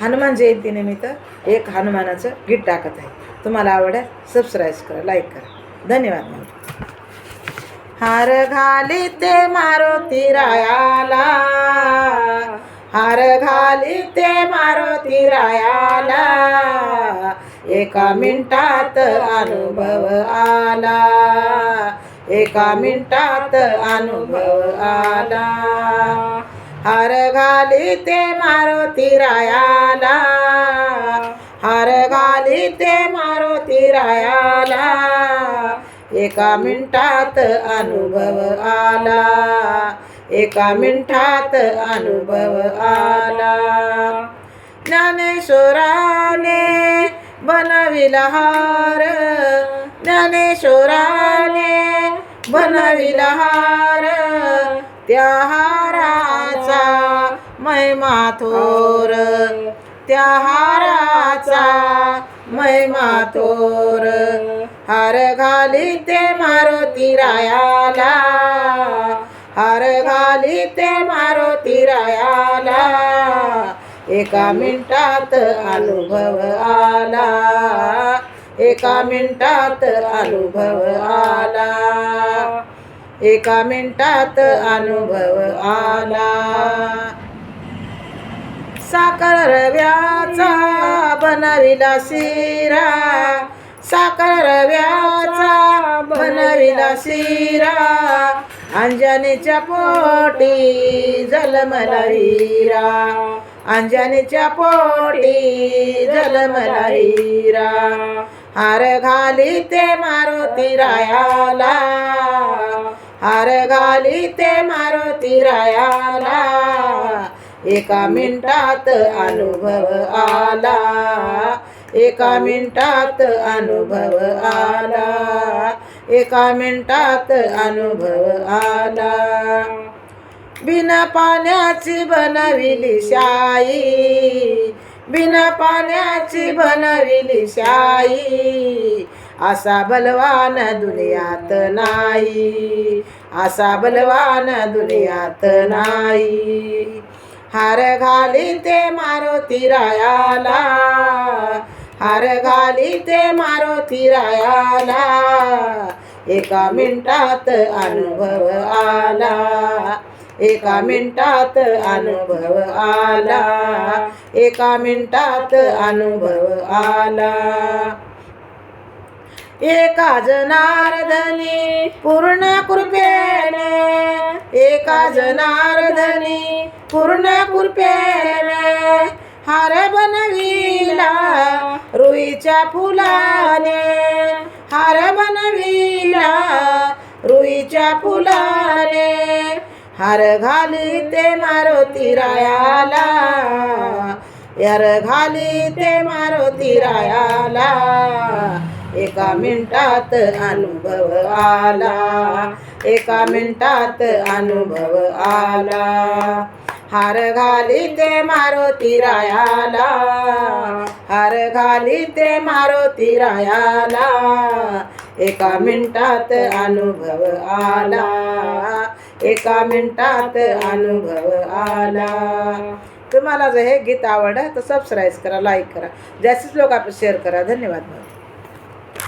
हनुमान जयंतीनिमित्त एक हनुमानाचं गीत टाकत आहे. तुम्हाला आवडेल सबस्क्राईब करा, लाईक करा. धन्यवाद. हार घाली ते मारुती रायाला, हार घाली ते मारुती रायाला, एका मिनिटात अनुभव आला, एका मिनिटात अनुभव आला. हार घाली ते मारुती रायाला, हार घाली ते मारुती रायाला, एका मिनिटात अनुभव आला, एका मिनिटात अनुभव आला. ज्ञानेश्वराने बनविला हार, ज्ञानेश्वराने बनविला हार, त्या हाराचा महिमा थोर, त्या हाराचा महिमा थोर. हार घाली ते मारुती रायाला, हार घाली ते मारुती रायाला, एका मिनिटात अनुभव आला, एका मिनिटात अनुभव आला, एका मिनिटात अनुभव आला. साखर रव्याचा बनविला शिरा, साखर रव्याचा बनविला शिरा, अंजनीच्या पोटी जलमला हिरा, अंजनीच्या पोटी जलमला हिरा. हार घाली ते मारुती रायाला, हार घाली ते मारुती रायाला, एका मिनिटात अनुभव आला, एका मिनिटात अनुभव आला, एका मिनिटात अनुभव आला. बिना पाण्याची बनविली शाई, बिना पाण्याची बनविली शाई, असा बलवान दुनियात नाही, असा बलवान दुनियात नाही. हार घाली ते मारुती रायाला, हार घाली ते मारुती रायाला, एका मिनिटात अनुभव आला, एका मिनिटात अनुभव आला, एका मिनिटात अनुभव आला. एका जनार्दनी पूर्ण कृपेने, एका जनार्दनी पूर्ण कृपेने, हार बनविला रुईच्या फुलाने, हार बनविला रुईच्या फुलाने. हार घाली ते मारुती रायाला, हार घाली ते मारुती रायाला, एका मिनिटात अनुभव आला, एका मिनिटात अनुभव आला. हार घाली ते मारुती रायाला, हार घाली ते मारुती रायाला, एका मिनिटात अनुभव आला, एका मिनिटात अनुभव आला. तुम्हाला जर हे गीत आवडलं तर सबस्क्राईब करा, लाईक करा, जास्तीत लोकांना शेअर करा. धन्यवाद.